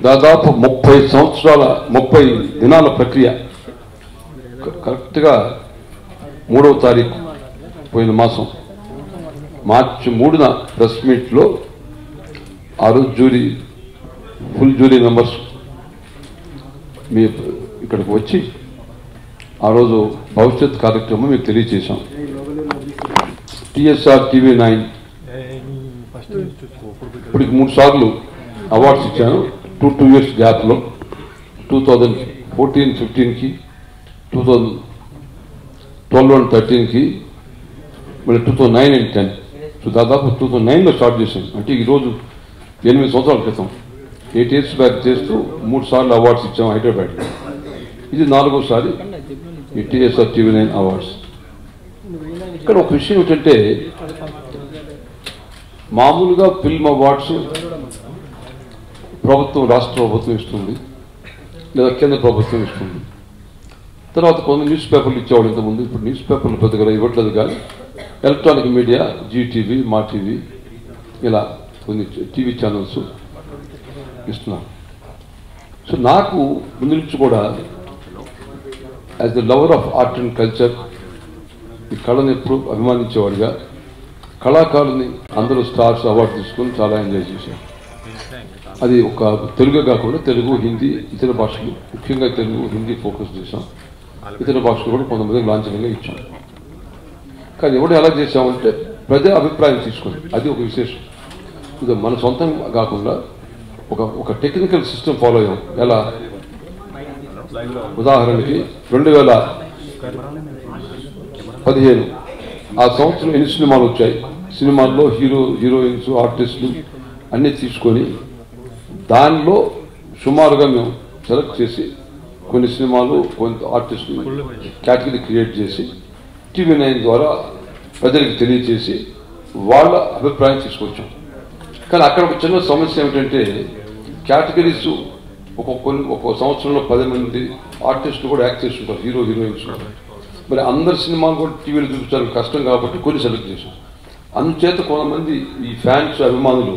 దాదాపు 30 దినాల ప్రక్రియ. కరెక్ట్గా 3వ తారీఖు పోయిన మాసం మార్చి 3న ప్రెస్ మీట్లో ఆ రోజు ఫుల్ జ్యూరీ మెంబర్స్ మీ ఇక్కడికి వచ్చి ఆ రోజు భవిష్యత్ కార్యక్రమం మీకు తెలియజేశాం. TSR TV9 ఇప్పటికి 3 సార్లు అవార్డ్స్ ఇచ్చాను. 2 years గ్యాప్లో 2014-15కి, 2012 and 13కి, మళ్ళీ 2009 and 10. సో దాదాపు 2009లో స్టార్ట్ చేశాను. అంటే ఈరోజు 8 సంవత్సరాల క్రితం 8 years బ్యాక్ చేస్తూ 3 సార్లు అవార్డ్స్ ఇచ్చాము హైదరాబాద్లో. ఇది 4వసారి ఈ TSR TV9 అవార్డ్స్. ఇక్కడ ఒక విషయం ఏంటంటే మామూలుగా ఫిల్మ్ అవార్డ్స్ ప్రభుత్వం, రాష్ట్ర ప్రభుత్వం ఇస్తుంది, లేదా కేంద్ర ప్రభుత్వం ఇస్తుంది. తర్వాత కొన్ని న్యూస్ పేపర్లు ఇచ్చేవాళ్ళు ఇంతకుముందు. ఇప్పుడు న్యూస్ పేపర్లు పెద్దగా ఇవ్వట్లేదు, కానీ ఎలక్ట్రానిక్ మీడియా, GTV, మా టీవీ, ఇలా కొన్ని టీవీ ఛానల్స్ ఇస్తున్నారు. సో నాకు ముందు నుంచి కూడా as the lover of art and culture, ఈ కళను ఎప్పుడు అభిమానించేవాడిగా, కళాకారుని అందరూ స్టార్స్ అవార్డు తీసుకొని చాలా ఎంజాయ్ చేశారు. అది ఒక తెలుగు కాకుండా తెలుగు, హిందీ, ఇతర భాషలు, ముఖ్యంగా తెలుగు, హిందీ ఫోకస్ చేశాం. ఇతర భాషలు కూడా కొంతమందికి లాంఛనంగా ఇచ్చాం. కానీ ఎవరు ఎలా చేశామంటే ప్రజా అభిప్రాయం తీసుకొని, అది ఒక విశేషం. ఇది మన సొంతం కాకుండా ఒక టెక్నికల్ సిస్టమ్ ఫాలో అయ్యాం. ఎలా ఉదాహరణకి 2015 ఆ సంవత్సరం ఎన్ని సినిమాలు వచ్చాయి, సినిమాల్లో హీరోయిన్స్, ఆర్టిస్టులు అన్నీ తీసుకొని దానిలో సుమారుగా మేము సెలెక్ట్ చేసి కొన్ని సినిమాలు, కొంత ఆర్టిస్టులు కేటగిరీ క్రియేట్ చేసి TV9 ద్వారా ప్రజలకు తెలియజేసి వాళ్ళ అభిప్రాయం తీసుకొచ్చాం. కానీ అక్కడ ఒక చిన్న సమస్య ఏమిటంటే కేటగిరీస్ ఒక్కొక్క సంవత్సరంలో 10 మంది ఆర్టిస్టులు కూడా యాక్ట్ చేస్తుంటారు, హీరోయిన్స్. మరి అందరి సినిమాలు కూడా టీవీలో చూపించడానికి కష్టం కాబట్టి కొన్ని సెలెక్ట్ చేశాం. అందుచేత కొంతమంది ఈ ఫ్యాన్స్, అభిమానులు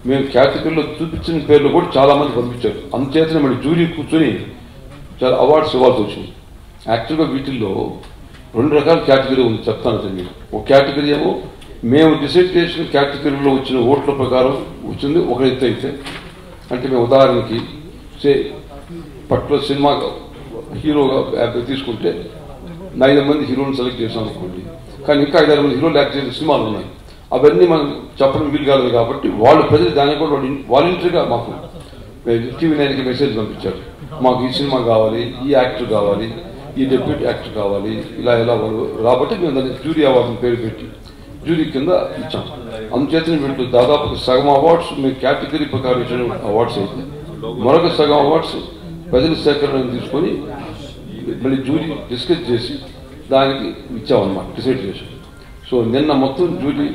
మేము కేటగిరీలో చూపించిన పేర్లు కూడా చాలామంది పంపించారు. అందుచేతనే మళ్ళీ జ్యూరీ కూర్చొని చాలా అవార్డ్స్ ఇవ్వాల్సి వచ్చింది. యాక్చువల్గా వీటిల్లో 2 రకాల కేటగిరీ ఉంది, చెప్తాను మీరు. ఒక కేటగిరీ ఏమో మేము డిసైడ్ చేసిన కేటగిరీలో వచ్చిన ఓట్ల ప్రకారం వచ్చింది ఒక ఎత్తు అయితే. అంటే మేము ఉదాహరణకి పర్టికులర్ సినిమా హీరోగా తీసుకుంటే 5 మంది హీరోని సెలెక్ట్ చేసాం అనుకోండి, కానీ ఇంకా 5-6 మంది హీరోలు యాక్ట్ చేసిన సినిమాలు ఉన్నాయి. అవన్నీ మనం చెప్పడం వీలు కాలేదు కాబట్టి వాళ్ళు ప్రజలు దాన్ని కూడా వాలంటరీగా మాకు TV9కి మెసేజ్ పంపించారు. మాకు ఈ సినిమా కావాలి, ఈ యాక్టర్ కావాలి, ఈ డెప్యూటీ యాక్టర్ కావాలి, ఇలా వాళ్ళు రాబట్టి మేము దాన్ని జ్యూరీ అవార్డుని పేరు పెట్టి జ్యూరీ కింద ఇచ్చాం. అందుచేత వీళ్ళు దాదాపు సగం అవార్డ్స్ మేము కేటగిరీ ప్రకారం ఇచ్చిన అవార్డ్స్ అయితే, మరొక సగం అవార్డ్స్ ప్రజల సేకరణ తీసుకొని మళ్ళీ జ్యూరీ డిస్కస్ చేసి దానికి ఇచ్చామన్నమాట, డిసైడ్ చేసాం. సో నిన్న మొత్తం జ్యూరీ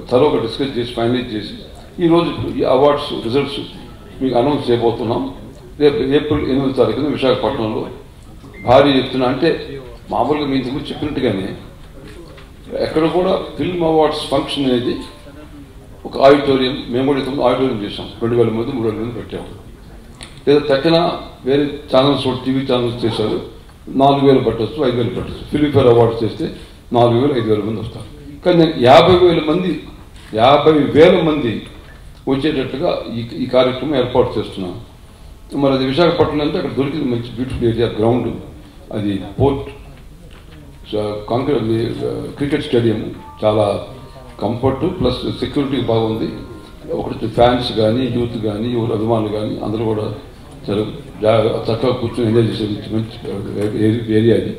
త్వరగా డిస్కస్ చేసి ఫైనలైజ్ చేసి ఈరోజు ఈ అవార్డ్స్ రిజల్ట్స్ మీకు అనౌన్స్ చేయబోతున్నాం. రేపు ఏప్రిల్ 8వ తారీఖున విశాఖపట్నంలో భారీ ఎత్తున, అంటే మామూలుగా మీ ఇంతకు చెప్పినట్టుగానే ఎక్కడ కూడా ఫిల్మ్ అవార్డ్స్ ఫంక్షన్ అనేది ఒక ఆడిటోరియం, మేము కూడా ఇంతకుముందు ఆడిటోరియం చేసాం. 2000 మంది 3000 మంది పెట్టాము. లేదా తక్కిన వేరే ఛానల్స్, టీవీ ఛానల్స్ చేశారు, 4000 పట్టవచ్చు, 5000 పట్టవచ్చు. ఫిల్మ్ఫేర్ అవార్డ్స్ చేస్తే 4000, 5000 మంది వస్తారు. కానీ నేను 50,000 మంది వచ్చేటట్టుగా ఈ కార్యక్రమం ఏర్పాటు చేస్తున్నాను. మరి అది విశాఖపట్నం అంటే అక్కడ దొరికింది మంచి బ్యూటిఫుల్ ఏరియా, గ్రౌండ్, అది పోర్ట్, క్రికెట్ స్టేడియం, చాలా కంఫర్ట్ ప్లస్ సెక్యూరిటీ బాగుంది. ఒకటి ఫ్యాన్స్ కానీ, యూత్ కానీ, ఎవరు అభిమానులు కానీ అందరూ కూడా చాలా చక్కగా కూర్చొని ఎంజాయ్ చేసే మంచి ఏరియా అది.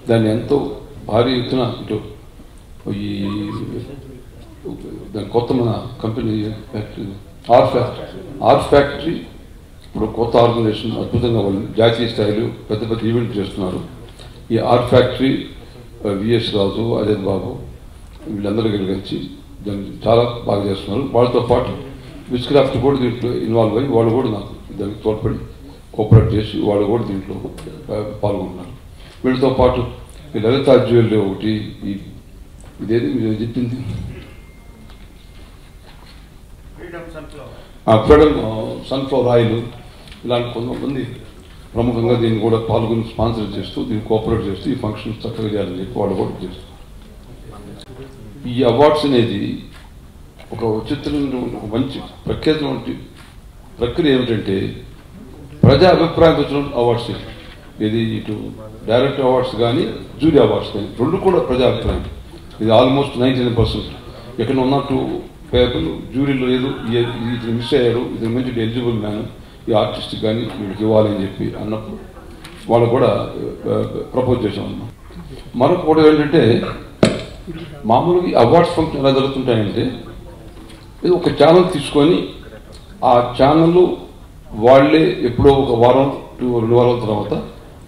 దాన్ని ఎంతో భారీ ఎత్తున ఇటు దాని కొత్త మన కంపెనీ ఆర్ట్ ఫ్యాక్టరీ ఇప్పుడు కొత్త ఆర్గనైజేషన్ అద్భుతంగా వాళ్ళు జాతీయ స్థాయిలో పెద్ద పెద్ద ఈవెంట్ చేస్తున్నారు. ఈ ఆర్ట్ ఫ్యాక్టరీ VS రాజు, అజయ్ బాబు వీళ్ళందరూ కలిసి దాన్ని చాలా బాగా చేస్తున్నారు. వాళ్ళతో పాటు విస్క్రాఫ్ట్ కూడా దీంట్లో ఇన్వాల్వ్ అయ్యి వాళ్ళు కూడా నాకు దానికి తోడ్పడి కోఆపరేట్ చేసి వాళ్ళు కూడా దీంట్లో పాల్గొంటున్నారు. వీళ్ళతో పాటు ఈ లలితా జ్యువెలరీ ఒకటి, ఇదేది మీరు చెప్పింది ఫ్రీడమ్ సన్ఫ్లవర్ ఆయిల్ ఇలాంటి కొంతమంది ప్రముఖంగా దీన్ని కూడా పాల్గొని స్పాన్సర్ చేస్తూ దీన్ని కోఆపరేట్ చేస్తూ ఈ ఫంక్షన్ చక్కగా చేయాలని చెప్పి వాళ్ళు కూడా చేస్తారు. ఈ అవార్డ్స్ అనేది ఒక విచిత్రమైన ఒక మంచి ప్రఖ్యాతమైన ప్రక్రియ ఏమిటంటే ప్రజా అభిప్రాయంతో వచ్చిన అవార్డ్స్. ఇది ఇటు డైరెక్ట్ అవార్డ్స్ కానీ జ్యూరీ అవార్డ్స్ కానీ రెండు కూడా ప్రజా అభిప్రాయం. ఇది ఆల్మోస్ట్ 99%. ఎక్కడ ఉన్నట్టు పేపర్లు జ్యూరీలో లేదు ఇతను మిస్ అయ్యాడు, ఇతను మంచి ఎలిజిబుల్ మ్యాన్, ఈ ఆర్టిస్ట్ కానీ వీళ్ళకి ఇవ్వాలని చెప్పి అన్నప్పుడు వాళ్ళు కూడా ప్రపోజ్ చేసాం అన్నమాట. మరొక కూడా ఏంటంటే మామూలుగా అవార్డ్స్ ఫంక్షన్ ఎలా జరుగుతుంటాయంటే ఇది ఒక ఛానల్ తీసుకొని ఆ ఛానల్ వాళ్ళే ఎప్పుడో ఒక వారం 2 వారాల తర్వాత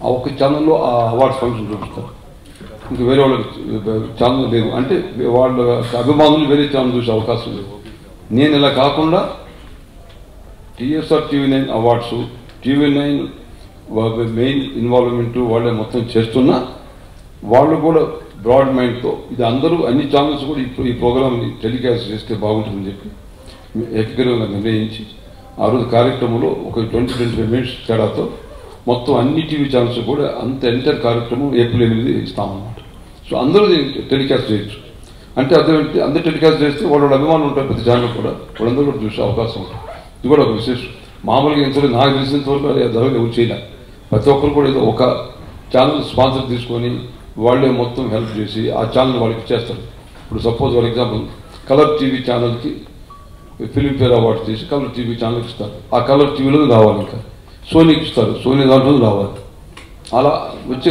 ఆ ఒక్క ఛానల్లో ఆ అవార్డ్స్ ఫంక్షన్ చూపిస్తారు. ఇంక వేరే వాళ్ళకి ఛానల్ లేదు అంటే వాళ్ళ అభిమానులు వేరే ఛానల్ చూసే అవకాశం లేదు. నేను ఇలా కాకుండా TSR TV9 awards TV9 main involvement వాళ్ళే మొత్తం చేస్తున్నా వాళ్ళు కూడా బ్రాడ్ మైండ్తో ఇది అందరూ అన్ని ఛానల్స్ కూడా ఈ ప్రోగ్రామ్ని టెలికాస్ట్ చేస్తే బాగుంటుందని చెప్పి ఏకగ్రీవంగా నిర్ణయించి ఆ రోజు కార్యక్రమంలో ఒక 20-25 మినిట్స్ తేడాతో మొత్తం అన్ని టీవీ ఛానల్స్ కూడా అంత ఎంటర్ కార్యక్రమం ఏప్రిల్ 8 ఇస్తామన్నమాట. సో అందరూ టెలికాస్ట్ చేయొచ్చు. అంటే అదేంటి అందరూ టెలికాస్ట్ చేస్తే వాళ్ళ అభిమానులు ఉంటారు ప్రతి ఛానల్ కూడా, వాళ్ళందరూ కూడా చూసే అవకాశం ఉంటుంది. ఇది కూడా ఒక విశేషం. మామూలుగా ఎంత నాకు తెలిసినంత వరకు అది ఎవరు చేయలేదు. ప్రతి ఒక్కరు కూడా ఏదో ఒక ఛానల్ స్పాన్సర్ తీసుకొని వాళ్ళే మొత్తం హెల్ప్ చేసి ఆ ఛానల్ వాళ్ళకి ఇచ్చేస్తారు. ఇప్పుడు suppose for example colour TV ఛానల్కి ఫిలింఫేర్ అవార్డ్స్ చేసి కలర్ టీవీ ఛానల్కి ఇస్తారు. ఆ కలర్ టీవీలో రావాలి, ఇంకా సోనీకి ఇస్తారు, సోనీ దాంట్లో రావాలి. అలా వచ్చే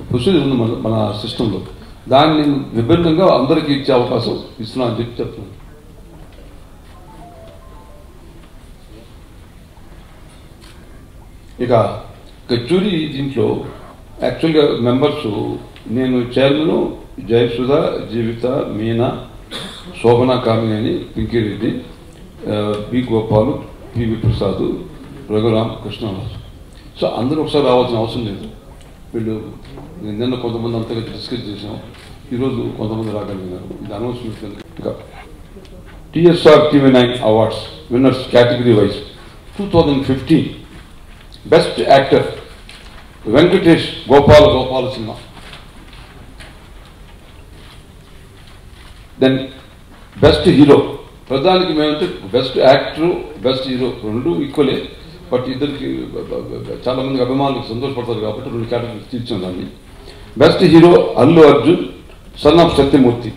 ప్రొసీజర్ ఉంది మన సిస్టంలో. దాన్ని విభిన్నంగా అందరికీ ఇచ్చే అవకాశం ఇస్తున్నా అని చెప్పి చెప్తున్నాను. ఇక జ్యూరీ దీంట్లో యాక్చువల్గా మెంబర్స్ నేను చైర్మన్ జయసుధ, జీవిత, మీనా, శోభన Kamineni, పింకిరెడ్డి, B గోపాలు, PV Prasad, Raghuram, Krishnaraju. So అందరూ ఒకసారి రావాల్సిన అవసరం లేదు. వీళ్ళు నిన్న కొంతమంది అంతగా డిస్కస్ చేసాం, ఈరోజు కొంతమంది రాగలిగినారు. ఇది అనౌన్స్మెంట్. ఇంకా TSR TV9 awards winners category wise 2015 best actor Venkatesh Gopala cinema. Then best hero ప్రధానికి మేమంటే బెస్ట్ యాక్టర్ బెస్ట్ హీరో రెండు ఈక్వలే, బట్ ఇద్దరికి చాలా మంది అభిమానులకు సంతోషపడతారు కాబట్టి 2 కేటగిరీస్ తీర్చాం దాన్ని. Best hero Allu Arjun son of Satyamurthy.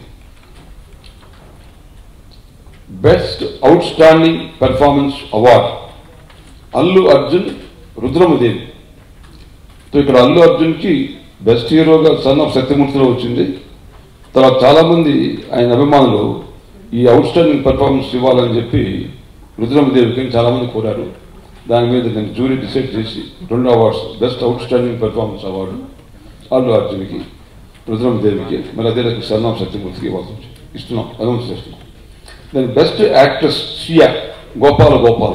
Best out standing performance award Allu Arjun, Rudramadevi. So ఇక్కడ అల్లు అర్జున్కి బెస్ట్ హీరోగా సన్ ఆఫ్ సత్యమూర్తిలో వచ్చింది. తర్వాత చాలామంది ఆయన అభిమానులు ఈ అవుట్ స్టాండింగ్ పెర్ఫార్మెన్స్ ఇవ్వాలని చెప్పి రుద్రమదేవికి చాలామంది కోరారు. దాని మీద నేను జ్యూరీ డిసైడ్ చేసి 2 awards best out standing performance award Allu అర్జున్కి, రుద్రమదేవికి, మరి అదే రకంగా సన్ ఆఫ్ సత్యమూర్తికి ఇవ్వాల్సి ఇస్తున్నాం, అనౌన్స్ చేస్తున్నాం. దాని best actress Shriya Gopala.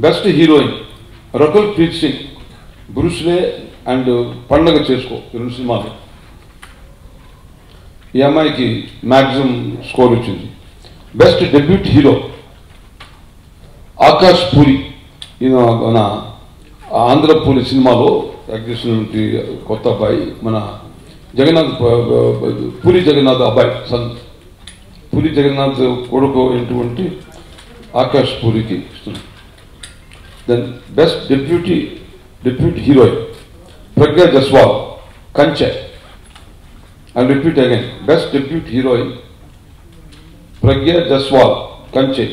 Best heroine Rakul Preet Singh, Bruce Lee and Pandaga Chesuko 2 సినిమాలు. ఈ అమ్మాయికి మ్యాక్సిమం స్కోర్ వచ్చింది. Best debut hero Akash Puri, ఈయన మన ఆంధ్రపూరి సినిమాలో యాక్ట్ చేసినటువంటి కొత్త అబ్బాయి, మన జగన్నాథ్ పూరి జగన్నాథ్ అబ్బాయి, పూరి జగన్నాథ్ కొడుకు అయినటువంటి ఆకాష్ పూరికి ఇస్తున్నాం. దెన్ బెస్ట్ డెప్యూటీ హీరోయిన్ ప్రజ్ఞా జస్వాల్, కంచె. I'll repeat again. Best Deputy Heroine Pragya Jaswal, Kanche.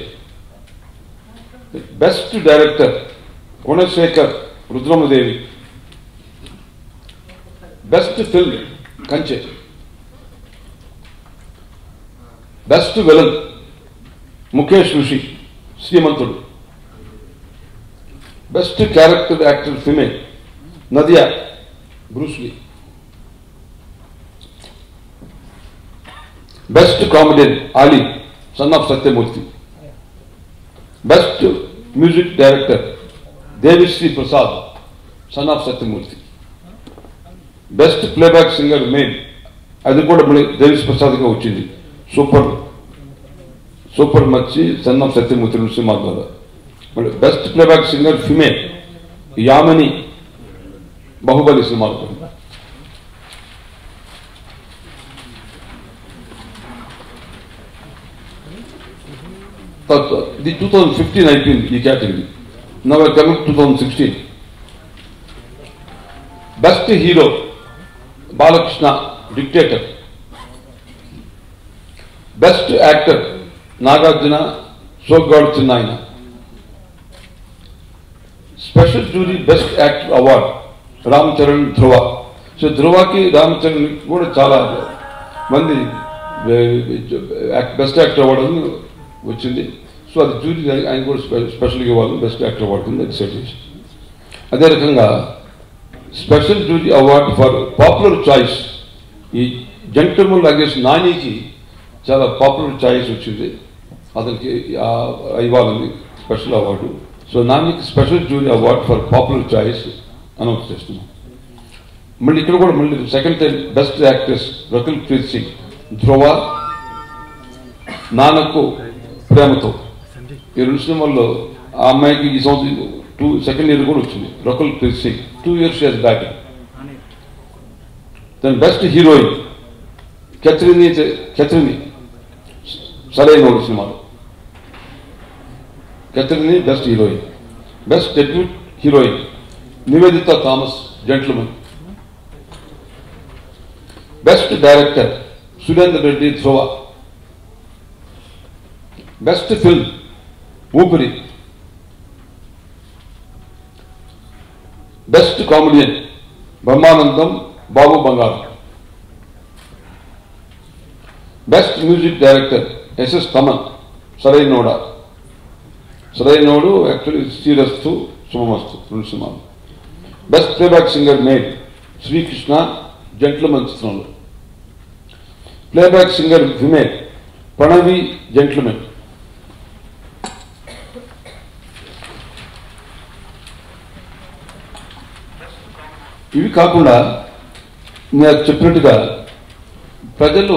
Best Director Gunasekar, Rudramadevi. Best Film Kanche. Best Villain Mukesh Rishi, Srimantudu. Best Character Actor Female Nadia, Bruce Lee. Best Comedian Ali, son of Satyamurthy. Best Music Director Devisri Prasad, son of Satyamurthy. Best Playback Singer Male, అది కూడా Devisri Prasad గా వచ్చింది. Super మచ్చి son of Satyamurthy cinema ద్వారా. మళ్ళీ best playback singer female Yamini Baahubali సినిమాలో. The 2015 అయిపోయింది ఈ category. Now coming 2016. Best hero Balakrishna dictator. Best actor Nagarjuna Soggadu Chinnayana. Special jury best actor award Ram Charan Dhruva. So ధ్రువకి రామ్ చరణ్ కూడా చాలా మంది బెస్ట్ యాక్టర్ అవార్డు వచ్చింది. సో అది జ్యూరీ ఆయన కూడా స్పెషల్గా ఇవ్వాలి బెస్ట్ యాక్టర్ అవార్డు కింద డిసైడ్ చేసి. అదే రకంగా special jury award for popular choice ఈ జంటర్మల్ అగేన్స్ నానికి చాలా పాపులర్ చాయిస్ వచ్చింది, అతనికి ఇవ్వాలని స్పెషల్ అవార్డు. సో నానికి special jury award for popular choice announce చేస్తున్నాం. మళ్ళీ ఇక్కడ కూడా మళ్ళీ second time best actress Rakul Preet Singh Dhruva, Nannaku Prematho. ఈ 2 సినిమాల్లో ఆ అమ్మాయికి ఈ సంవత్సరం సెకండ్ ఇయర్ కూడా వచ్చింది Rakul Preet Singh. 2 years she has batting. Then best heroine Catherine Sarainodu సినిమాలో. Catherine best heroine. Best debut heroine Nivetha Thomas gentleman. Best director Surender Reddy Dhruva. Best film Oopiri. Best comedian Brahmanandam Babu Bangaram. Best music director SS Thaman సరైనోడా. సరైనోడు యాక్చువల్లీ శ్రీరస్తు శుభమస్తు 2 సినిమాలు. Best playback singer male Srikrishna gentleman చిత్రంలో. Playback singer female Pranavi gentleman. ఇవి కాకుండా నేను చెప్పినట్టుగా ప్రజలు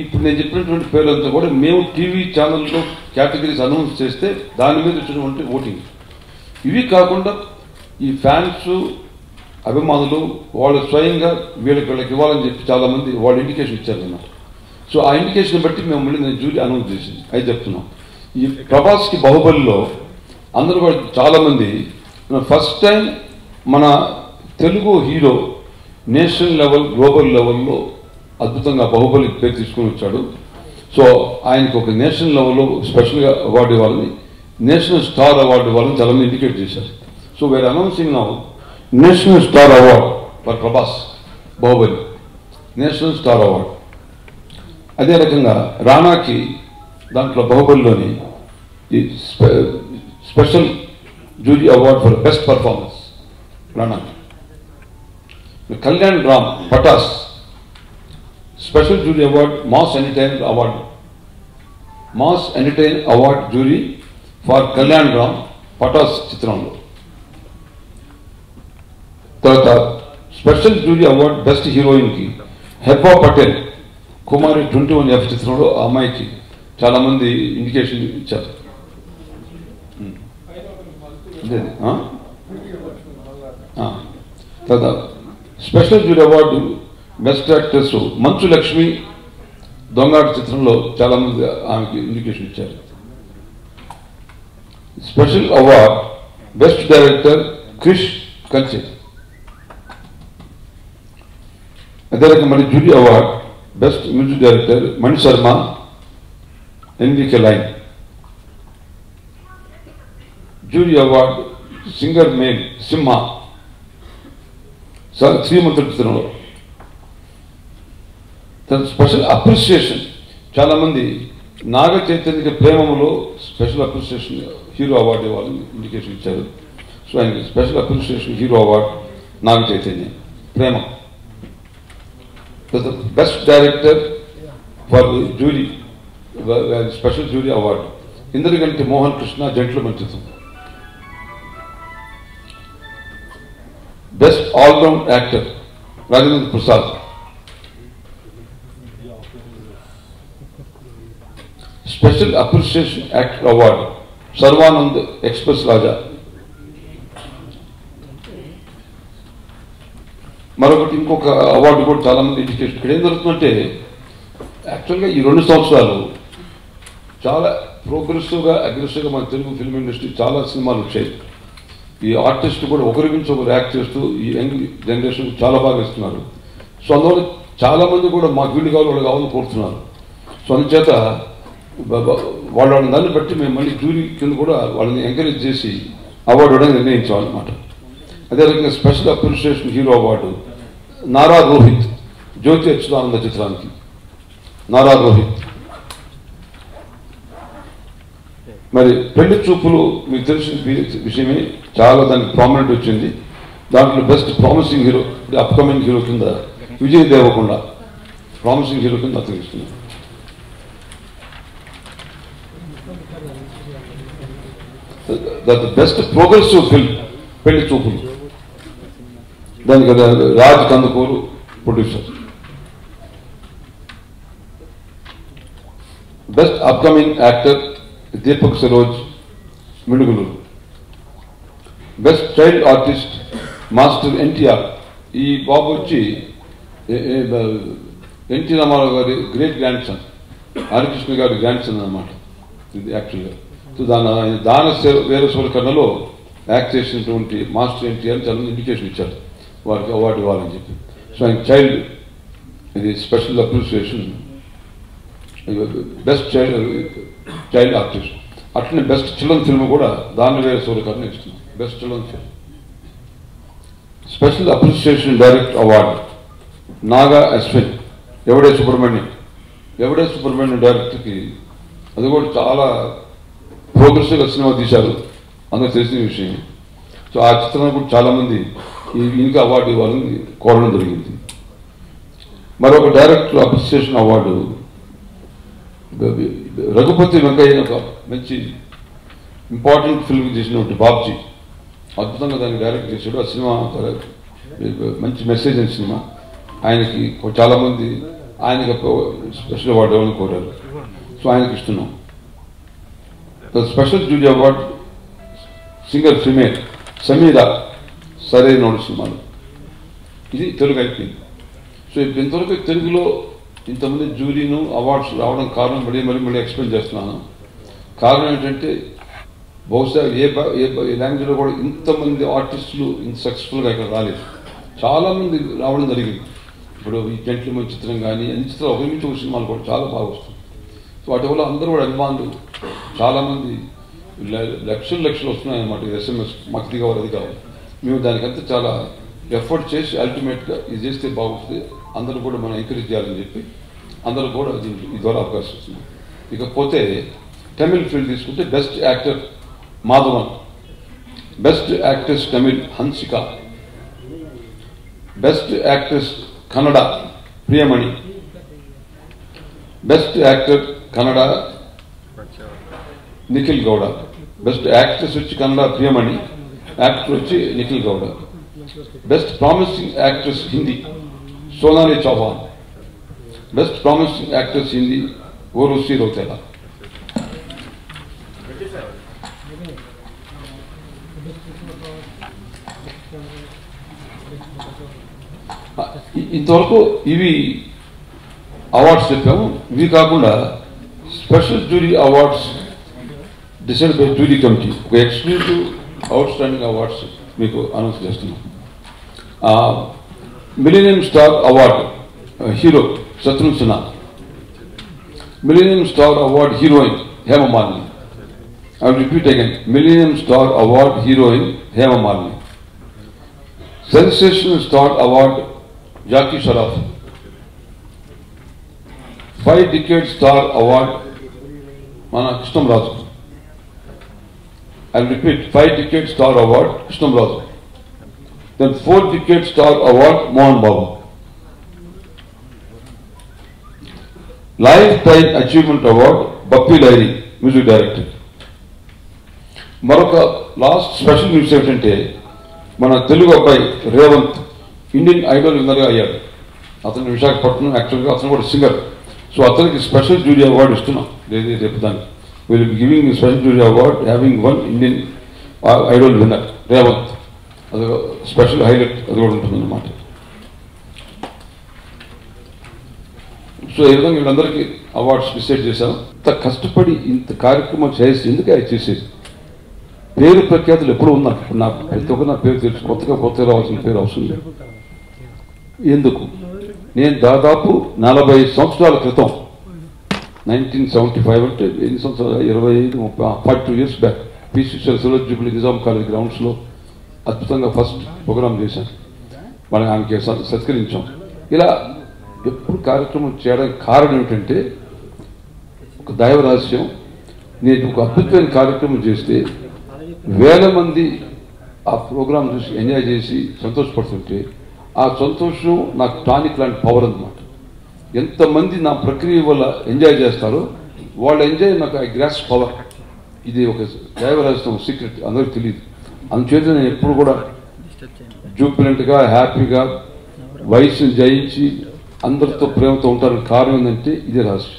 ఇప్పుడు నేను చెప్పినటువంటి పేర్లంతా కూడా మేము టీవీ ఛానల్లో కేటగిరీస్ అనౌన్స్ చేస్తే దాని మీద వచ్చినటువంటి ఓటింగ్. ఇవి కాకుండా ఈ ఫ్యాన్స్ అభిమానులు వాళ్ళు స్వయంగా వీళ్ళకి ఇవ్వాలని చెప్పి చాలామంది వాళ్ళు ఇండికేషన్ ఇచ్చారన్నమాట. సో ఆ ఇండికేషన్ బట్టి మేము మళ్ళీ నేను జ్యూరీ అనౌన్స్ చేసింది అది చెప్తున్నాం. ఈ ప్రభాస్కి బాహుబలిలో అందరూ కూడా చాలామంది ఫస్ట్ టైం మన Telugu hero national level global లెవెల్లో అద్భుతంగా బాహుబలి పేరు తీసుకుని వచ్చాడు. సో ఆయనకు ఒక నేషనల్ లెవెల్లో స్పెషల్గా అవార్డు ఇవ్వాలని, నేషనల్ స్టార్ అవార్డు ఇవ్వాలని చాలా మంది ఇండికేట్ చేశారు. So we're announcing now national star award for Prabhas Baahubali, national star award. అదే రకంగా రానాకి దాంట్లో బాహుబలిలోని ఈ special jury award for best performance రానాకి. Kalyan Ram Pataas special jury award mass entertainer award. Mass entertainer award jury for Kalyan Ram Pataas చిత్రంలో. తర్వాత స్పెషల్ జ్యూరీ అవార్డ్ బెస్ట్ హీరోయిన్కి హెబ్బా పటేల్ కుమారి 21F చిత్రంలో. ఆ అమ్మాయికి చాలా మంది ఇండికేషన్ ఇచ్చారు. తర్వాత special jury award best actress Manchu Lakshmi Dongaata చిత్రంలో చాలా మంది ఆమెకి ఇండికేషన్ ఇచ్చారు. Special award best director Krish Kanche. అదే రకంగా మరి jury award best music director Mani Sharma ఎన్వికే లైన్. Jury award singer male Simha శ్రీమంతుడి చిత్రంలో. స్పెషల్ అప్రిసియేషన్ చాలా మంది నాగ చైతన్య ప్రేమములో స్పెషల్ అప్రిసియేషన్ హీరో అవార్డు ఇవ్వాలని ఇండికేషన్ ఇచ్చారు. సో ఆయనకి special appreciation hero award Naga Chaitanya ప్రేమ. Best director for jury special jury award Indraganti Mohan Krishna gentleman చిత్రం. Best all round actor Rajendra Prasad. Special appreciation actor award Sharwanand express Raja. మరొకటి ఇంకొక అవార్డు కూడా చాలా మంది ఎడ్యుకేషన్. ఇక్కడ ఏం జరుగుతుందంటే యాక్చువల్గా ఈ 2 సంవత్సరాలు చాలా ప్రోగ్రెసివ్గా అగ్రెసివ్గా మన తెలుగు ఫిల్మ్ ఇండస్ట్రీ చాలా సినిమాలు వచ్చాయి. ఈ ఆర్టిస్ట్ కూడా ఒకరి గురించి ఒకరు యాక్ట్ చేస్తూ ఈ యంగ్ జనరేషన్ చాలా బాగా ఇస్తున్నారు. సో అందువల్ల చాలా మంది కూడా మాకు వీళ్ళు కావాలి వాళ్ళు కావాలని కోరుతున్నారు. సో అందుచేత వాళ్ళని దాన్ని బట్టి మేము మళ్ళీ జ్యూరీ కింద కూడా వాళ్ళని ఎంకరేజ్ చేసి అవార్డు ఇవ్వడానికి నిర్ణయించామన్నమాట. అదే రకంగా special appreciation hero award Nara Rohit, Jyothi Achyutananda చిత్రానికి నారా రోహిత్. మరి పెళ్లి చూపులు మీకు తెలిసిన విషయమే, చాలా దానికి ప్రామినెంట్ వచ్చింది. దాంట్లో best promising hero upcoming hero కింద విజయ్ దేవరకొండ ప్రామిసింగ్ హీరో కింద అతనిస్తున్నాను. Best progressive film Pelli Choopulu, దానికి Raj Kandukuri producer. Best upcoming actor Deepak Saroj మిడుగులూరు. Best child artist master NTR. ఈ బాబు వచ్చి ఎన్టీ రామారావు గారి గ్రేట్ గ్రాండ్ సన్, హరికృష్ణ గారి గ్రాండ్ సన్ అన్నమాట ఇది యాక్చువల్గా. సో దాన వీరశూర కర్ణలో యాక్ట్ చేసినటువంటి మాస్టర్ ఎన్టీఆర్ చాలా ఇండికేషన్ ఇచ్చారు వారికి అవార్డు ఇవ్వాలని చెప్పి. సో ఆయన చైల్డ్ ఇది special appreciation best child artist. అట్లనే బెస్ట్ చిల్డ్రన్ ఫిల్మ్ కూడా దాని వీరశూర కర్ణ ఇస్తున్నాం, best children film. Special appreciation direct award Naga Ashwin, ఎవడే సుబ్రహ్మణ్యం డైరెక్టర్కి. అది కూడా చాలా ప్రోగ్రెసివ్గా సినిమా తీశారు, అందరికి తెలిసిన విషయం. సో ఆ చిత్రాన్ని కూడా చాలామంది ఇంకా అవార్డు ఇవ్వాలని కోరడం జరిగింది. మరొక director appreciation award Raghupathi Venkaiah, ఒక మంచి ఇంపార్టెంట్ ఫిల్మ్ చేసినటువంటి బాబ్జీ, అద్భుతంగా దాన్ని డైరెక్ట్ చేశాడు. ఆ సినిమా మంచి మెసేజ్ అయిన సినిమా. ఆయనకి చాలామంది ఆయనకి స్పెషల్ అవార్డు ఇవ్వాలని కోరారు. సో ఆయనకి ఇస్తున్నాం. Special jury award singer female Sameera Sarrainodu సినిమాలు. ఇది తెలుగు అయిపోయింది. సో ఇంతవరకు తెలుగులో ఇంతమంది జూరీను అవార్డ్స్ రావడం కారణం మళ్ళీ ఎక్స్ప్లెయిన్ చేస్తున్నాను. కారణం ఏంటంటే బహుశా ఏ లాంగ్వేజ్లో కూడా ఇంతమంది ఆర్టిస్టులు ఇంత సక్సెస్ఫుల్గా ఇక్కడ రాలేదు. చాలామంది రావడం జరిగింది. ఇప్పుడు ఈ జెంట్లమెన్ చిత్రం కానీ అన్ని చిత్రాలు ఒకరి నుంచి ఒక సినిమాలు కూడా చాలా బాగా వస్తుంది. సో వాటి వల్ల అందరూ కూడా అభిమానులు చాలామంది లక్షలు వస్తున్నాయి అన్నమాట. SMS మాకు ఇది కావాలి అది కావాలి. మేము దానికంతా చాలా ఎఫర్ట్ చేసి అల్టిమేట్గా ఇది చేస్తే బాగుంటుంది, అందరూ కూడా మనం ఎంకరేజ్ చేయాలని చెప్పి అందరూ కూడా ఈ ద్వారా అవకాశం వస్తుంది. ఇకపోతే తమిళ్ ఫీల్డ్ తీసుకుంటే best actor Madhavan, best actress Tamil Hansika, best actress Kannada Priyamani, best actor Kannada Nikhil Gowda, best actress వచ్చి కన్నడ ప్రియమణి, యాక్టర్ వచ్చి Nikhil Gowda. Best promising actress Hindi Sonali Chauhan, best promising actress Hindi Urvashi Rautela. ఇంతవరకు ఇవి అవార్డ్స్ చెప్పాము. ఇవి కాకుండా special jury awards decide by jury committee, ఒక ఎక్స్క్లూజివ్ అవుట్ స్టాండింగ్ అవార్డ్స్ మీకు అనౌన్స్ చేస్తున్నాం. Millennium star award hero Shatrughna Sinha, millennium star award heroine Hema Malini. I will repeat again, Millennium Star Award heroine Hema Malini, Sensational Star Award Jackie Sharaf, 5 Decade Star Award Mana Krishnam Raju. I will repeat, 5 Decade Star Award Krishnam Raju. Then 4 Decade Star Award Mohan Babu. Lifetime Achievement Award Bappi Lahiri, Music Director. మరొక last special news ఏంటంటే మన తెలుగు అబ్బాయి Revanth Indian Idol విన్నర్గా అయ్యాడు. అతను విశాఖపట్నం, యాక్చువల్గా అతను కూడా singer. So అతనికి స్పెషల్ జ్యూరీ అవార్డు ఇస్తున్నాం రేపు దాన్ని will be giving special jury award having one Indian Idol winner Revanth. అది స్పెషల్ హైలైట్ అది కూడా ఉంటుందన్నమాట. సో ఈ విధంగా వీళ్ళందరికీ అవార్డ్స్ డిసైడ్ చేశాం. ఇంత కష్టపడి ఇంత కార్యక్రమం చేసి ఎందుకు అది చేసేది? పేరు ప్రఖ్యాతులు ఎప్పుడు ఉన్నారు. నాకు ప్రతి ఒక్కరు నా పేరు తెలుసు, కొత్తగా రావాల్సిన పేరు అవసరం లేదు. ఎందుకు? నేను దాదాపు 40 సంవత్సరాల క్రితం 1975 అంటే ఎన్ని సంవత్సరాలు 42 years back PC silver jubilee Nizam college గ్రౌండ్స్లో అద్భుతంగా ఫస్ట్ ప్రోగ్రామ్ చేశాను. మనం ఆమెకి సత్కరించాం. ఇలా ఎప్పుడు కార్యక్రమం చేయడానికి కారణం ఏమిటంటే ఒక దైవ రహస్యం. నేను ఒక అద్భుతమైన కార్యక్రమం చేస్తే వేల మంది ఆ ప్రోగ్రామ్ చూసి ఎంజాయ్ చేసి సంతోషపడుతుంటే ఆ సంతోషం నాకు టానిక్ లాంటి పవర్ అన్నమాట. ఎంతమంది నా ప్రక్రియ వల్ల ఎంజాయ్ చేస్తారో వాళ్ళు ఎంజాయ్ నాకు ఐ గ్రాస్ పవర్. ఇది ఒక దైవ రహస్యం, సీక్రెట్, అందరికీ తెలియదు. అందుచేత నేను ఎప్పుడు కూడా జూబిలెంట్గా హ్యాపీగా వయసుని జయించి అందరితో ప్రేమతో ఉంటారని కారణం ఏంటంటే ఇదే రహస్యం.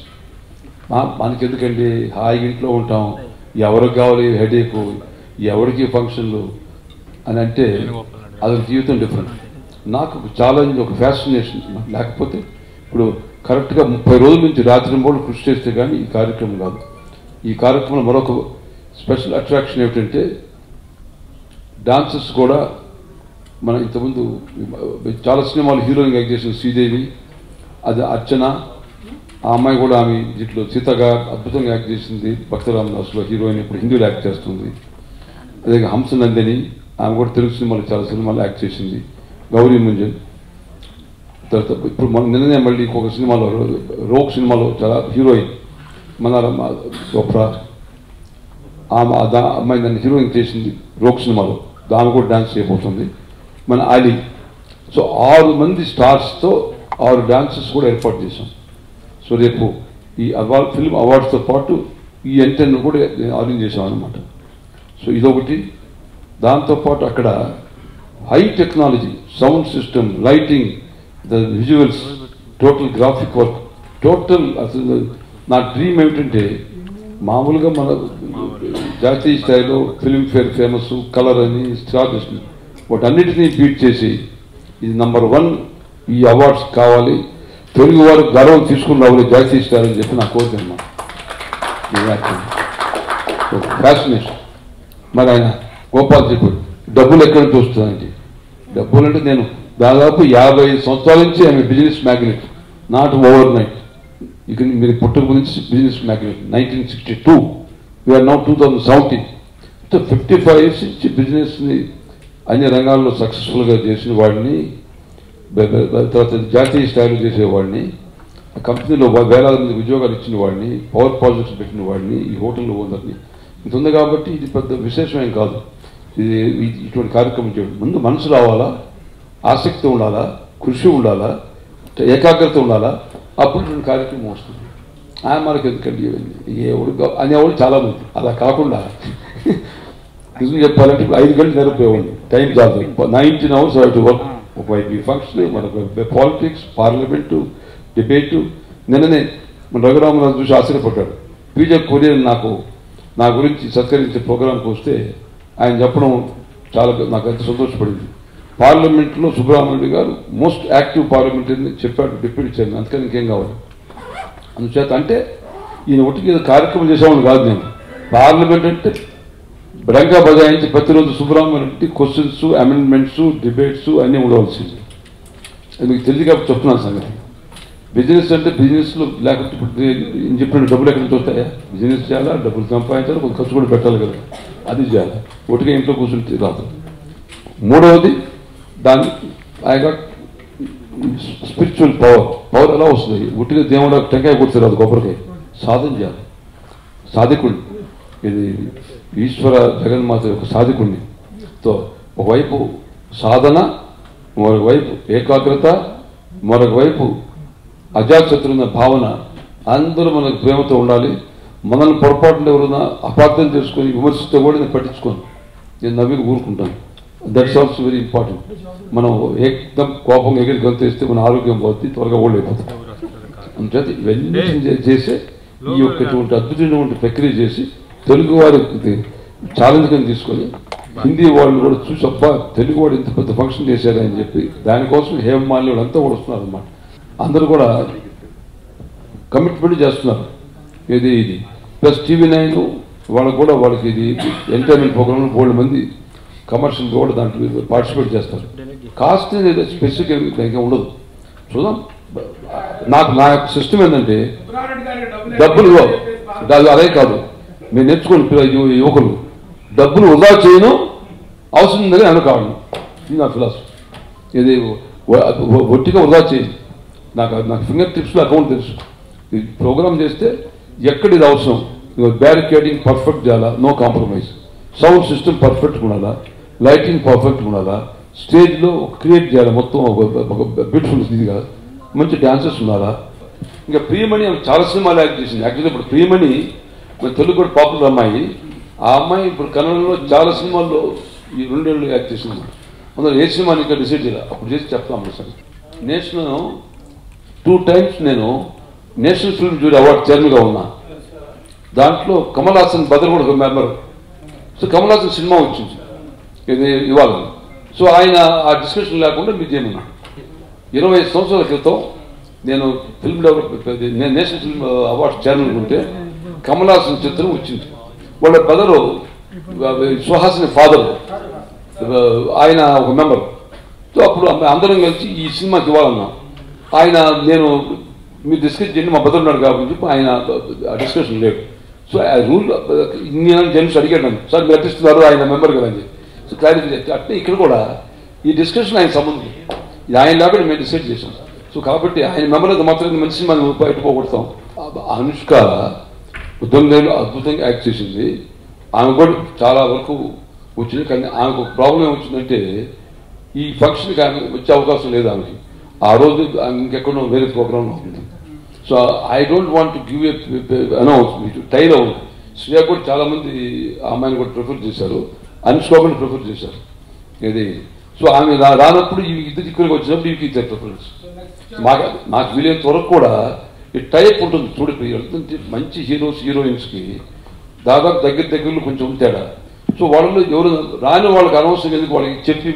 మనకి ఎందుకండి హాయిగా ఇంట్లో ఉంటాం, ఎవరికి కావాలి హెడేకు, ఎవరికి ఫంక్షన్లు అని అంటే అది జీవితం డిఫరెంట్. నాకు ఒక ఛాలెంజ్, ఒక ఫ్యాసినేషన్. లేకపోతే ఇప్పుడు కరెక్ట్గా 30 రోజుల నుంచి రాత్రి మూడు కృషి చేస్తే కానీ ఈ కార్యక్రమం కాదు. ఈ కార్యక్రమంలో మరొక స్పెషల్ అట్రాక్షన్ ఏమిటంటే డాన్సర్స్ కూడా మన ఇంతకుముందు చాలా సినిమాలు హీరోయిన్ యాక్ట్ చేసిన శ్రీదేవి, అది అర్చన, ఆ అమ్మాయి కూడా ఆమె దీంట్లో సీతగా అద్భుతంగా యాక్ట్ చేసింది. భక్తరామదాస్లో హీరోయిన్ ఇప్పుడు హిందీలో యాక్ట్ చేస్తుంది. అదే హంసనందిని, ఆమె కూడా తెలుగు సినిమాలో చాలా సినిమాలు యాక్ట్ చేసింది. గౌరీ ముంజన్ తర్వాత ఇప్పుడు మన నిన్ననే మళ్ళీ ఇంకొక సినిమాలో రోక్ సినిమాలో చాలా హీరోయిన్ మనోరమ చోప్రా, ఆమె అమ్మాయి దాన్ని హీరోయిన్ చేసింది రోక్ సినిమాలో, దాని కూడా డ్యాన్స్ చేయబోతుంది. మన అలీ. సో 6 మంది స్టార్స్తో 6 డాన్సెస్ కూడా ఏర్పాటు చేశాం. సో రేపు ఈ ఫిల్మ్ అవార్డ్స్తో పాటు ఈ ఎంటర్ను కూడా అరేంజ్ చేశాం అనమాట. సో ఇదొకటి. దాంతోపాటు అక్కడ high technology, sound system, lighting, the visuals, total graphic work, total అసలు నా డ్రీమ్ ఏమిటంటే మామూలుగా మన జాతీయ స్థాయిలో ఫిల్మ్ఫేర్ ఫేమస్, కలర్ అని, స్టార్ అని వాటన్నిటినీ బీట్ చేసి ఇది #1 ఈ అవార్డ్స్ కావాలి, తెలుగు వారు గర్వం తీసుకుని రావాలి జాతీయ స్థాయి అని చెప్పి నా కోరిక అన్నమాట. ఫ్యాసినేషన్. మరి ఆయన గోపాల్ చెప్పాడు డబ్బులు ఎక్కడి నుంచి వస్తుందండి. డబ్బులు అంటే నేను దాదాపు 55 సంవత్సరాల నుంచి ఆమె business magnate, not overnight. ఇక మీరు పుట్టక నుంచి business magnate 1962, we're now 2017. 55 years నుంచి బిజినెస్ని అన్ని రంగాల్లో సక్సెస్ఫుల్గా చేసిన వాడిని, తర్వాత జాతీయ స్థాయిలో చేసేవాడిని, కంపెనీలో వేలాది మంది ఉద్యోగాలు ఇచ్చిన వాడిని, పవర్ ప్రాజెక్ట్స్ పెట్టిన వాడిని, ఈ హోటల్లో ఓనర్ని. ఇంత ఉంది కాబట్టి ఇది పెద్ద విశేషమేం కాదు. ఇది ఇటువంటి కార్యక్రమం చేయడం ముందు మనసు రావాలా, ఆసక్తి ఉండాలా, కృషి ఉండాలా, ఏకాగ్రత ఉండాలా, అప్పుడు ఇటువంటి కార్యక్రమం వస్తుంది. మనకి ఎందుకండి ఎవడు అనేవాళ్ళు చాలామంది. అలా కాకుండా నిజం చెప్పాలంటే 5 గంటలు నిరపోయేవాడిని. టైం చాలు, 19 hours టు వర్క్. ఒకవైపు ఈ ఫంక్షన్, మనకు పాలిటిక్స్, పార్లమెంటు, డిబేటు. నిన్ననే మన రఘురామరాజు చూసి ఆశ్చర్యపడ్డాడు. పీజే కొరియన్ నా గురించి సత్కరించే ప్రోగ్రాంకి వస్తే ఆయన చెప్పడం చాలా నాకు ఎంత సంతోషపడింది. పార్లమెంట్లో సుబ్రహ్మణ్యుడు గారు మోస్ట్ యాక్టివ్ పార్లమెంటరీ చెప్పాడు డిప్యూటీ చైర్మన్. అందుకని ఇంకేం కావాలి. అందుచేత అంటే ఈయన ఒట్టికి కార్యక్రమం చేసేవాళ్ళు కాదు. నేను పార్లమెంట్ అంటే బడంగా బజాయించి ప్రతిరోజు సుబ్రహ్మణ్యుడి క్వశ్చన్స్, అమెండ్మెంట్స్, డిబేట్స్ అన్నీ ఉండవలసింది. మీకు తెలియదు కాబట్టి చెప్తున్నాను సంగతి. బిజినెస్ అంటే బిజినెస్లో లేకపోతే ఇప్పుడు చెప్పిన డబ్బులు ఎక్కడి నుంచి వస్తాయా? బిజినెస్ చేయాలా, డబ్బులు సంపాదించాలి, కొంత ఖర్చు కూడా పెట్టాలి కదా, అది చేయాలి. ఒట్టిగా ఇంట్లో కూర్చుంటే రాదు. మూడవది దాన్ని ఐ గాట్ స్పిరిచువల్ పవర్ ఎలా వస్తుంది? ఒట్టిగా దేవుడు టెంకాయ కూర్చోరు, అది కొబ్బరికాయ. సాధన చేయాలి. సాధికుడిని, ఇది ఈశ్వర జగన్మాత యొక్క సాధికుడిని. తో ఒకవైపు సాధన, మరొక వైపు ఏకాగ్రత, మరొక వైపు అజాతశత్రున్న భావన. అందరూ మనకు ప్రేమతో ఉండాలి. మనల్ని పొరపాటున ఎవరైనా అపార్థం చేసుకొని విమర్శిస్తే కూడా నేను పట్టించుకోను, నేను నవ్వి ఊరుకుంటాను. That's also very important. మనం ఏకదం కోపం ఎగిరి గంతేస్తే మన ఆరోగ్యం పోతుంది, త్వరగా ఓల్డ్ అయిపోతుంది. అందుచేత ఇవన్నీ చేసే ఈ యొక్క ఇటువంటి అద్భుతమైనటువంటి ప్రక్రియ చేసి తెలుగు వారికి ఛాలెంజ్ కింద తీసుకొని హిందీ వాళ్ళు కూడా చూసి అబ్బా తెలుగు వాడు ఇంత పెద్ద ఫంక్షన్ చేశారని చెప్పి దానికోసం హేమమాలిని వాళ్ళంతా కూడా వస్తున్నారు అన్నమాట. అందరూ కూడా కమిట్మెంట్ చేస్తున్నారు. ఇది ప్లస్ TV9 వాళ్ళకు కూడా వాళ్ళకి ఇది ఎంటర్టైన్మెంట్ ప్రోగ్రాంలో 4 మంది కమర్షియల్ కూడా దాంట్లో పార్టిసిపేట్ చేస్తారు. కాస్ట్ స్పెసిఫిక్ ఇంకా ఉండదు. చూద్దాం. నా యొక్క సిస్టమ్ ఏంటంటే డబ్బులు అదే కాదు, మీరు నేర్చుకోండి యువకులు, డబ్బులు వృధా చేయను, అవసరం ఉందని అనుకోవాలి. ఇది నా ఫిలాసఫీ. ఇది ఒట్టిగా వృధా చేయను. నాకు ఫింగర్ టిప్స్లో అకౌంట్ తెలుసు. ఈ ప్రోగ్రామ్ చేస్తే ఎక్కడ ఇది అవసరం, బ్యారికేడింగ్ పర్ఫెక్ట్ చేయాలా, నో కాంప్రమైజ్, సౌండ్ సిస్టమ్ పర్ఫెక్ట్గా ఉండాలా, లైటింగ్ పర్ఫెక్ట్గా ఉండాలా, స్టేజ్లో క్రియేట్ చేయాలి మొత్తం ఒక బ్యూటిఫుల్ ఇదిగా, మంచి డాన్సర్స్ ఉన్నారా. ఇంకా ప్రియమణి చాలా సినిమాలు యాక్ట్ చేసింది. యాక్చువల్లీ ఇప్పుడు ప్రియమణి మన తెలుగు కూడా పాపులర్ అమ్మాయి. ఆ అమ్మాయి ఇప్పుడు కన్నడలో చాలా సినిమాల్లో ఈ 2 ఏళ్ళు యాక్ట్ చేసింది. అందులో ఏ సినిమాని ఇంకా డిసైడ్ చేయాలి, అప్పుడు చేసి చెప్తాము సార్. నేషనల్ 2 times నేను నేషనల్ ఫిల్మ్ జ్యూరీ అవార్డు చైర్మన్గా ఉన్నా. దాంట్లో కమల్ హాసన్ బదర్ కూడా ఒక member. So Kamal Haasan cinema వచ్చింది ఇది ఇవాళ. సో ఆయన ఆ డిస్కషన్ లేకుండా మీరు చేయమన్నా. 20 సంవత్సరాల క్రితం నేను ఫిల్మ్ నేను నేషనల్ ఫిల్మ్ అవార్డు చైర్మన్ ఉంటే కమల్ హాసన్ చిత్రం వచ్చింది. వాళ్ళ బదరు సుహాసిని ఫాదర్, ఆయన ఒక మెంబర్. సో అప్పుడు అందరం కలిసి ఈ సినిమాకి ఇవ్వాలన్నాం. ఆయన నేను మీరు డిస్కస్ చేయండి, మా బదర్ ఉన్నాడు కాబట్టి ఆయన డిస్కషన్ లేడు. సో ఆ రూల్ నేను జర్నలిస్ట్ అడిగాను, సార్ మీరు అట్టిస్తున్నారు ఆయన మెంబర్ కదా అని చెప్పి. సో క్లారిఫై అంటే ఇక్కడ కూడా ఈ డిస్కషన్ ఆయన సంబంధం ఇది ఆయన లేకుండా మేము డిసైడ్ చేసాం. సో కాబట్టి ఆయన మెంబర్ అయితే మాత్రం మంచి సినిమా బయటపోగొడతాం. అనుష్క 9 అద్భుతంగా యాక్ట్ చేసింది. ఆమె కూడా చాలా వరకు వచ్చింది. కానీ ఆమెకు ఒక ప్రాబ్లం ఏమొచ్చిందంటే ఈ ఫంక్షన్కి ఆమె వచ్చే అవకాశం లేదు. ఆమెకి ఆ రోజు ఇంకెక్కడో వేరే ప్రోగ్రాంలో ఉంది. So I don't want to give announce tile అవును. శ్రేయ కూడా చాలామంది ఆ అమ్మాయిని కూడా ప్రిఫర్ చేశారు, అనుష్క కూడా ప్రిఫర్ చేశారు. ఇది సో ఆమె రానప్పుడు ఇద్దరు ఇక్కడికి వచ్చినప్పుడు ఇవి ఇద్దరు ప్రిఫరెన్స్. నాకు వీలైనంత వరకు కూడా ఈ టైప్ ఉంటుంది. చూడండి మంచి హీరోయిన్స్కి దాదాపు దగ్గరలో కొంచెం తేడా. సో వాళ్ళలో ఎవరు రాని వాళ్ళకి అనవసరం ఎందుకు వాళ్ళకి చెప్పి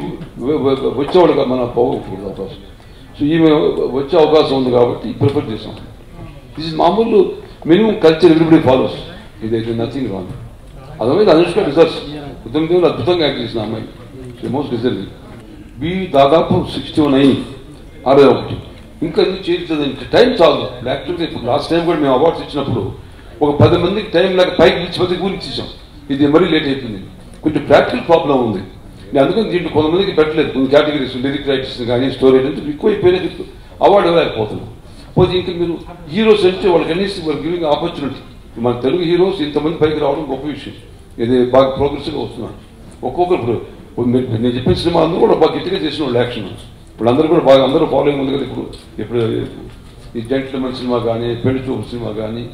వచ్చేవాళ్ళకి మనం పోగొట్టకూడదు అవకాశం. సో ఈమె వచ్చే అవకాశం ఉంది కాబట్టి ప్రిఫర్ చేసాం. దిస్ ఇస్ మామూలు మినిమం కల్చర్ ఎవ్రీబడి ఫాలోస్. ఇదైతే నథింగ్ రాంగ్. అదమైతే అనుష్క రిజర్వ్స్ 9 అద్భుతంగా యాక్ట్ చేసిన అమ్మాయి, మోస్ట్ రిజర్వ్. దాదాపు 61 61. ఇంకా ఎందుకు చేయించదంటే టైం చాలు. యాక్చువల్గా ఇప్పుడు లాస్ట్ టైం కూడా మేము అవార్డ్స్ ఇచ్చినప్పుడు ఒక 10 మందికి టైం లేక పైకి పిలిచి 10 గురించి ఇచ్చాం. ఇది మరీ లేట్ అయిపోయింది. కొంచెం ప్రాక్టికల్ ప్రాబ్లం ఉంది. నేను అందుకని దీంట్లో కొంతమందికి పెట్టలేదు. కొన్ని కేటగిరీస్ లిరిక్ రైటర్స్ కానీ స్టోరీ రైటర్స్ ఎక్కువైపోయినది అవార్డు ఇవ్వలేకపోతున్నాం. పోతే ఇంకా మీరు హీరోస్ అంటే వాళ్ళకి అన్నిసి గివింగ్ ఆపర్చునిటీ. మన తెలుగు హీరోస్ ఇంతమంది పైకి రావడం గొప్ప విషయం. ఇది బాగా ప్రోగ్రెస్గా వస్తున్నాడు. ఒక్కొక్కరు ఇప్పుడు నేను చెప్పిన సినిమా అందరూ కూడా బాగా గట్టిగా చేసిన వాళ్ళు యాక్షన్. ఇప్పుడు అందరూ కూడా బాగా అందరూ ఫాలోయింగ్ ఉంది కదా. ఇప్పుడు ఈ జెంట్మెన్ సినిమా కానీ, పెళ్లి చూపు సినిమా కానీ,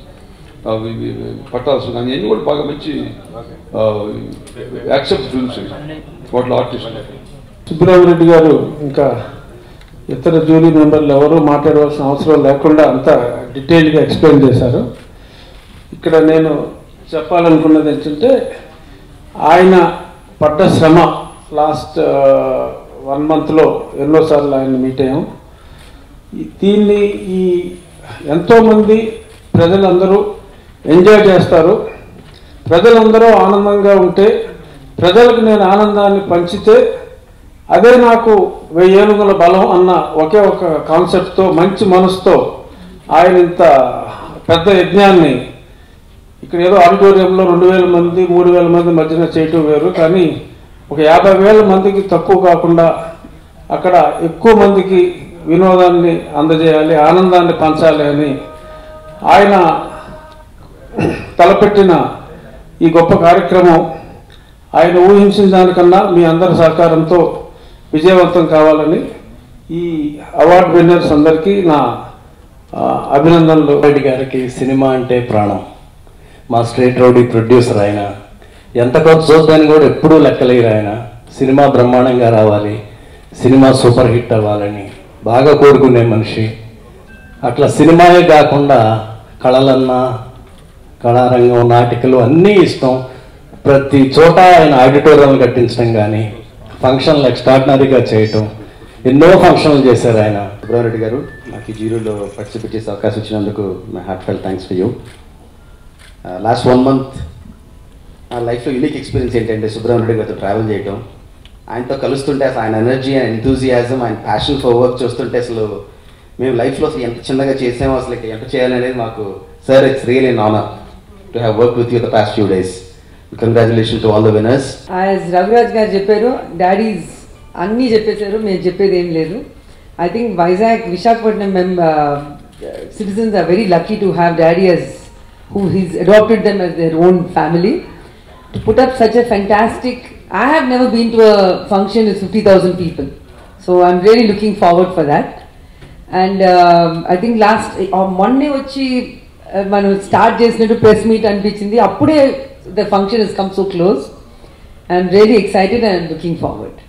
పట్టాల్సి కానీ అన్నీ కూడా బాగా మంచి యాక్సెప్ట్ ఫిల్మ్స్ వాటిలో ఆర్టిస్ట్. సుబ్రహ్మరెడ్డి గారు ఇంకా ఇతర జ్యూరీ మెంబర్లు ఎవరూ మాట్లాడవలసిన అవసరం లేకుండా అంతా డీటెయిల్గా ఎక్స్ప్లెయిన్ చేశారు. ఇక్కడ నేను చెప్పాలనుకున్నది ఏంటంటే ఆయన పడ్డ శ్రమ లాస్ట్ 1 monthలో ఎన్నోసార్లు ఆయన మీట్ అయ్యాం. దీన్ని ఎంతోమంది ప్రజలందరూ ఎంజాయ్ చేస్తారు. ప్రజలందరూ ఆనందంగా ఉంటే, ప్రజలకు నేను ఆనందాన్ని పంచితే అదే నాకు 1000 ఏనుగుల బలం అన్న ఒకే ఒక కాన్సెప్ట్తో మంచి మనసుతో ఆయన ఇంత పెద్ద యజ్ఞాన్ని ఇక్కడ ఏదో ఆడిటోరియంలో 2000 మంది 3000 మంది మధ్యన చేయటం వేరు. కానీ ఒక 50,000 మందికి తక్కువ కాకుండా అక్కడ ఎక్కువ మందికి వినోదాన్ని అందజేయాలి, ఆనందాన్ని పంచాలి అని ఆయన తలపెట్టిన ఈ గొప్ప కార్యక్రమం ఆయన ఊహించిన దానికన్నా మీ అందరి సహకారంతో విజయవంతం కావాలని ఈ అవార్డు విన్నర్స్ అందరికీ నా అభినందనలు. రెడ్డి గారికి సినిమా అంటే ప్రాణం. మా స్ట్రేట్ రౌడీ ప్రొడ్యూసర్ ఆయన. ఎంత ఖర్చు చూద్దాన్ని కూడా ఎప్పుడూ లెక్కలేరు ఆయన. సినిమా బ్రహ్మాండంగా రావాలి, సినిమా సూపర్ హిట్ అవ్వాలని బాగా కోరుకునే మనిషి. అట్లా సినిమాయే కాకుండా కళలన్నా, కళారంగం, నాటికలు అన్నీ ఇష్టం. ప్రతి చోట ఆయన ఆడిటోరియంలు కట్టించడం కానీ, ఫంక్షన్లు ఎక్స్ట్రాడినరీగా చేయటం, ఎన్నో ఫంక్షన్లు చేశారు ఆయన. సుబ్రహ్మణ్య గారు, నాకు ఈ జీరోలో పార్టిసిపేట్ చేసే అవకాశం ఇచ్చినందుకు my heart fell thanks for you. Last 1 month నా లైఫ్లో యూనిక్ ఎక్స్పీరియన్స్ ఏంటంటే సుబ్రహ్మణ్య గారితో ట్రావెల్ చేయటం. ఆయనతో కలుస్తుంటే అసలు ఆయన ఎనర్జీ, ఆయన ఎంతూజియాజం, ఆయన ప్యాషన్ ఫర్ వర్క్ చూస్తుంటే అసలు మేము లైఫ్లో అసలు ఎంత చిన్నగా చేసామో, అసలు ఎంత చేయాలనేది మాకు, sir it's real an honour to have work with you the past few days. Congratulation to all the winners. As Raviraj garu చెప్పారు, డాడీస్ అన్నీ చెప్పేశారు, మేము చెప్పేది ఏం లేదు. I think Vizag, Visakhapatnam citizens are very lucky to have daddy as who he's adopted them as their own family. To put up such a fantastic, I have never been to a function with 50,000 people, so I'm really looking forward for that. And I think last Monday వచ్చి మనం start చేసినట్టు press meet అనిపించింది, అప్పుడే the function has come so close. I'm really excited and looking forward.